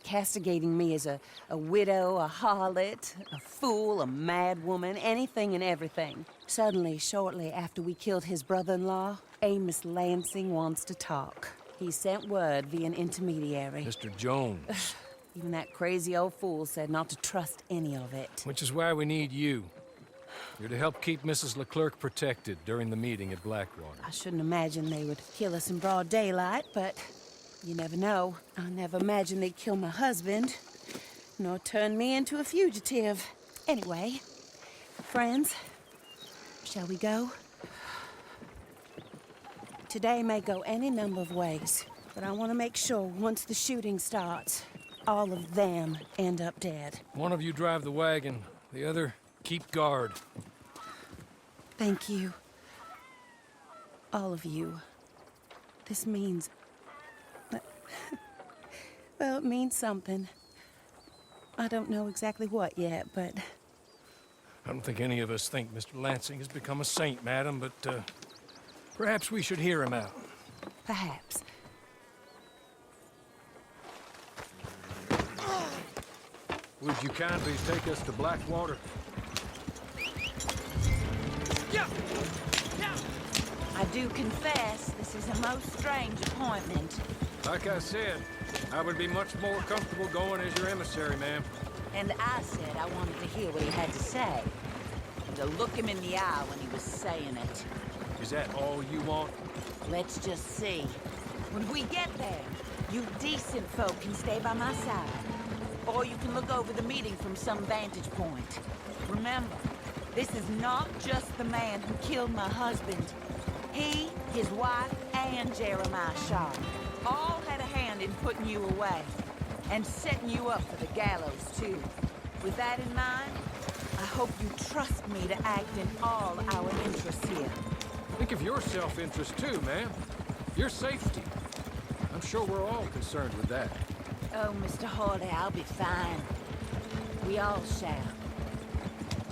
castigating me as a widow, a harlot, a fool, a mad woman, anything and everything. Suddenly, shortly after we killed his brother-in-law, Amos Lansing wants to talk. He sent word via an intermediary. Mr. Jones. Even that crazy old fool said not to trust any of it. Which is why we need you. You're to help keep Mrs. Leclerc protected during the meeting at Blackwater. I shouldn't imagine they would kill us in broad daylight, but you never know. I never imagined they'd kill my husband, nor turn me into a fugitive. Anyway, friends, shall we go? Today may go any number of ways, but I want to make sure once the shooting starts, all of them end up dead. One of you drive the wagon, the other keep guard. Thank you. All of you. This means... well, it means something. I don't know exactly what yet, but... I don't think any of us think Mr. Lansing has become a saint, madam, but perhaps we should hear him out. Perhaps. Would you kindly take us to Blackwater? Yeah! I do confess, this is a most strange appointment. Like I said, I would be much more comfortable going as your emissary, ma'am. And I said I wanted to hear what he had to say. And to look him in the eye when he was saying it. Is that all you want? Let's just see. When we get there, you decent folk can stay by my side. Or you can look over the meeting from some vantage point. Remember, this is not just the man who killed my husband. He, his wife, and Jeremiah Shaw all had a hand in putting you away. And setting you up for the gallows, too. With that in mind, I hope you trust me to act in all our interests here. Think of your self-interest too, ma'am. Your safety. I'm sure we're all concerned with that. Oh, Mr. Hawley, I'll be fine. We all shall.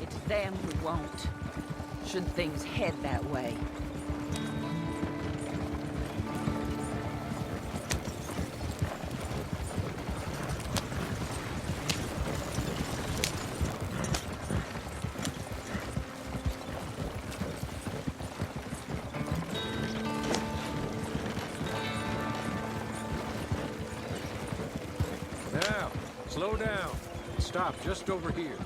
It's them who won't, should things head that way. Now, slow down. Stop just over here.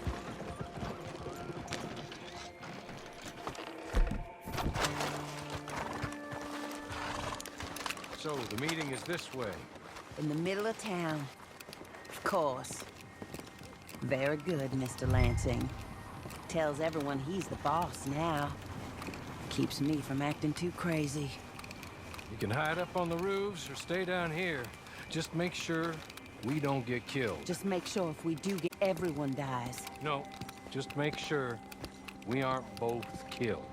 So, the meeting is this way. In the middle of town. Of course. Very good, Mr. Lansing. Tells everyone he's the boss now. Keeps me from acting too crazy. You can hide up on the roofs or stay down here. Just make sure we don't get killed. Just make sure if we do get, everyone dies. No, just make sure we aren't both killed.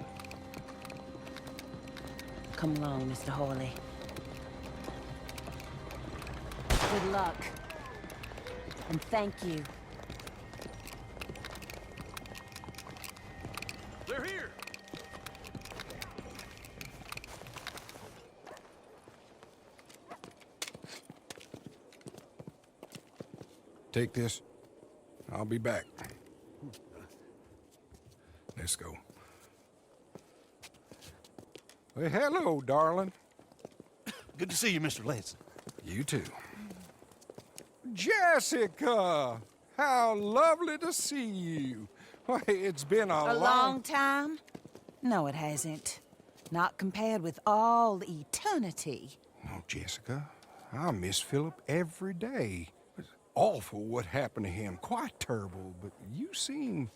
Come along, Mr. Hawley. Good luck. And thank you. They're here! Take this. I'll be back. Let's go. Well, hello, darling. Good to see you, Mr. Lansing. You too. Jessica! How lovely to see you. Why, it's been a long time? No, it hasn't. Not compared with all eternity. Oh, Jessica, I miss Philip every day. It's awful what happened to him. Quite terrible, but you seem...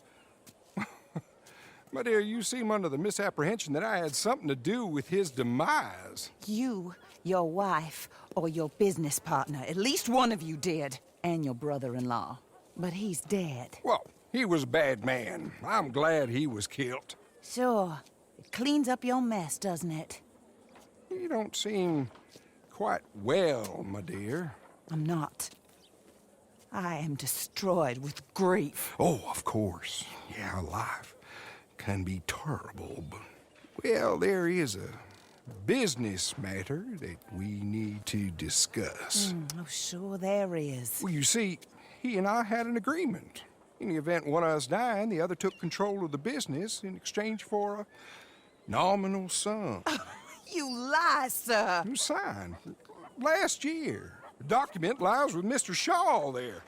My dear, you seem under the misapprehension that I had something to do with his demise. You, your wife, or your business partner, at least one of you did, and your brother-in-law. But he's dead. Well, he was a bad man. I'm glad he was killed. Sure. It cleans up your mess, doesn't it? You don't seem quite well, my dear. I'm not. I am destroyed with grief. Oh, of course. Yeah, life can be terrible, but... Well, there is a business matter that we need to discuss. Oh, sure there is. Well, you see, he and I had an agreement. In the event one of us died, the other took control of the business in exchange for a nominal sum. You lie, sir. It was signed last year. The document lies with Mr. Shaw there.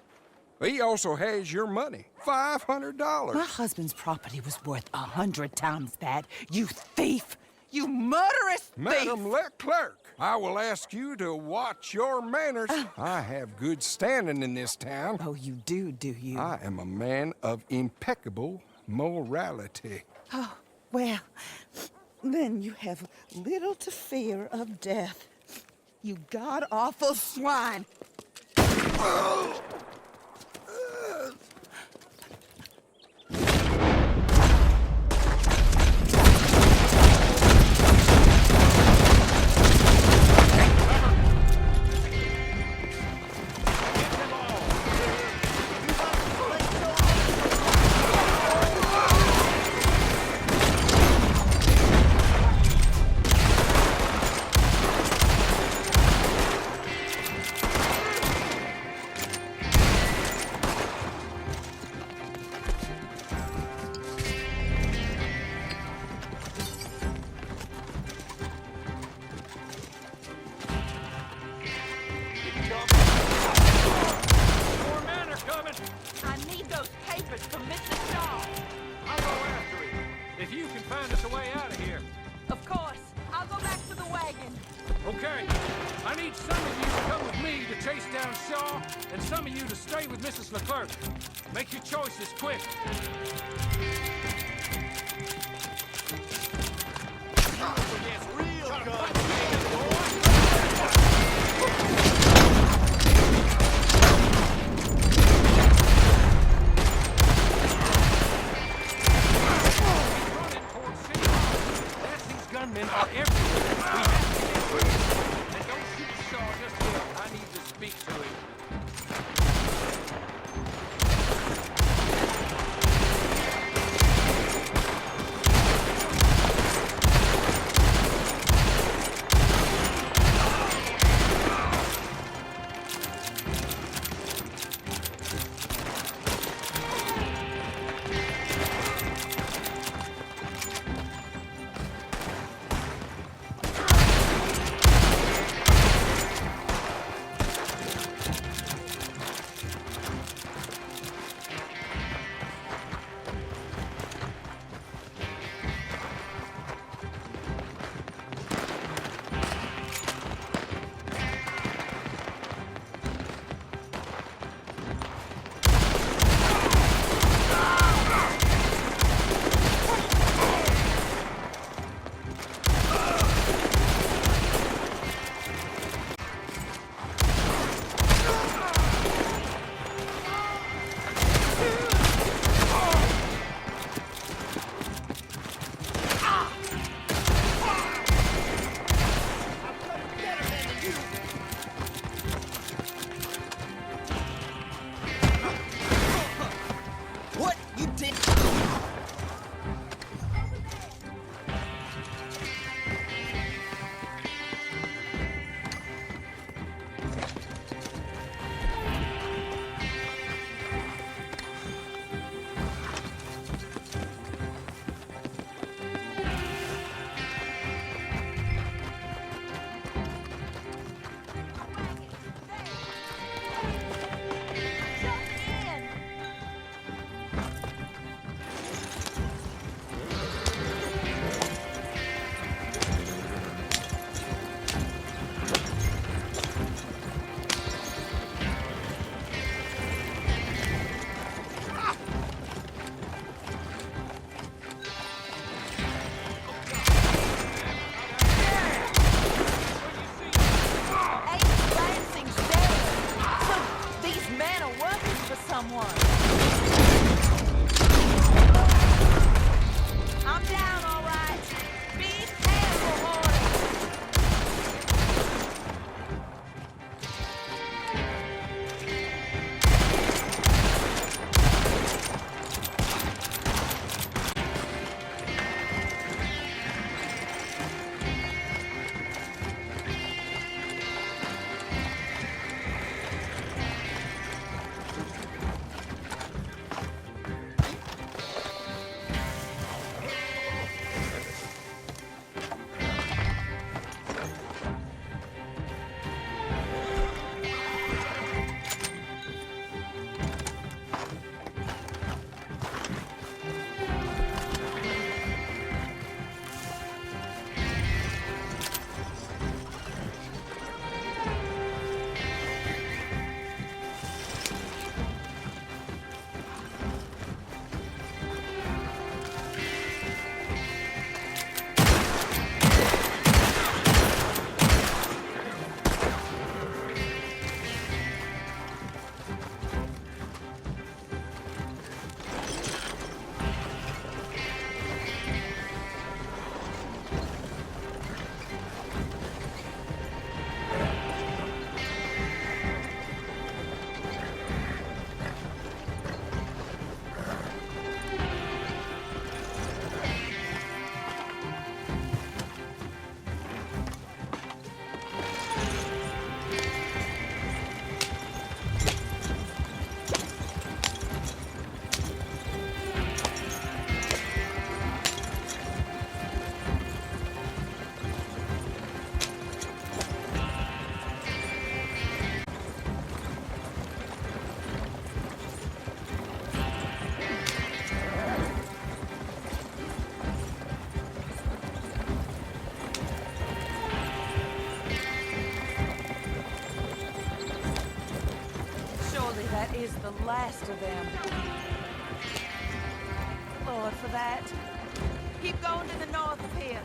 He also has your money, $500. My husband's property was worth 100 times that. You thief! You murderous thief! Madam Leclerc, I will ask you to watch your manners. I have good standing in this town. Oh, you do you? I am a man of impeccable morality. Oh, well, then you have little to fear of death. You god-awful swine! More men are coming! I need those papers from Mr. Shaw. I'll go after him. If you can find us a way out of here. Of course. I'll go back to the wagon. Okay. I need some of you to come with me to chase down Shaw, and some of you to stay with Mrs. Leclerc. Make your choices quick. Gunmen are everywhere. We have to get through. And don't shoot Shaw just yet. I need to speak to him. Hopefully that is the last of them. Lord, for that. Keep going to the north of here.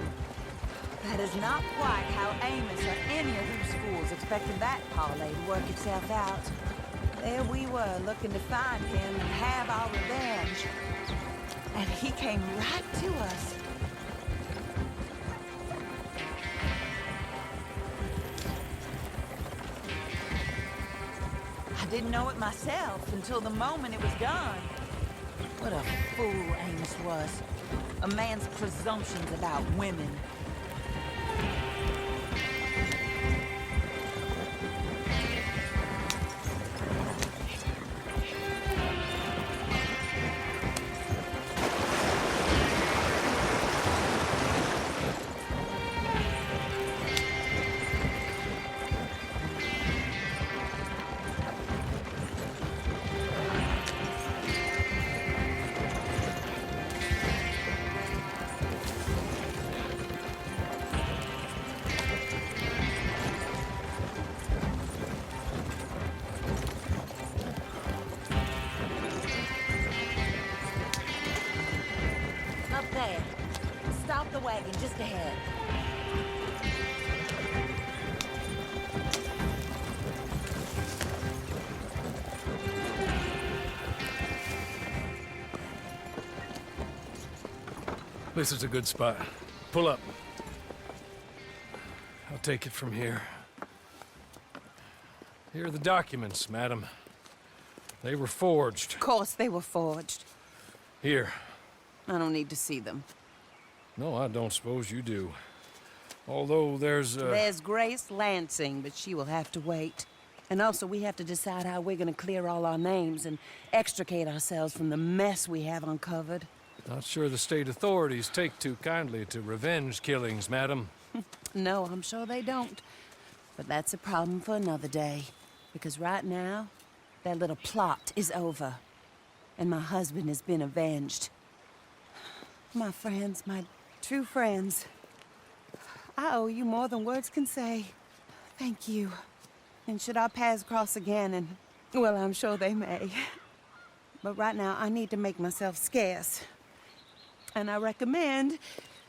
That is not quite how Amos or any of those fools expected that parlay to work itself out. There we were, looking to find him and have our revenge. And he came right to us. I didn't know it myself until the moment it was done. What a fool Amos was. A man's presumptions about women. Up there. Stop the wagon just ahead. This is a good spot. Pull up. I'll take it from here. Here are the documents, madam. They were forged. Of course they were forged. Here. I don't need to see them. No, I don't suppose you do. Although There's Grace Lansing, but she will have to wait. And also, we have to decide how we're gonna clear all our names and extricate ourselves from the mess we have uncovered. Not sure the state authorities take too kindly to revenge killings, madam. No, I'm sure they don't. But that's a problem for another day. Because right now, that little plot is over. And my husband has been avenged. My friends, my true friends. I owe you more than words can say. Thank you. And should our paths cross again, and, well, I'm sure they may. But right now, I need to make myself scarce. And I recommend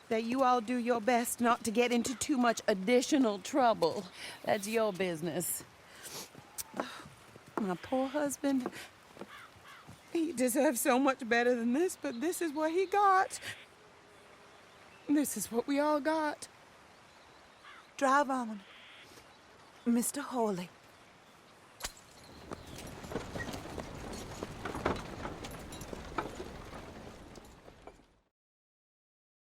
that you all do your best not to get into too much additional trouble. That's your business. My poor husband, he deserves so much better than this, but this is what he got. This is what we all got. Drive on, Mr. Hawley.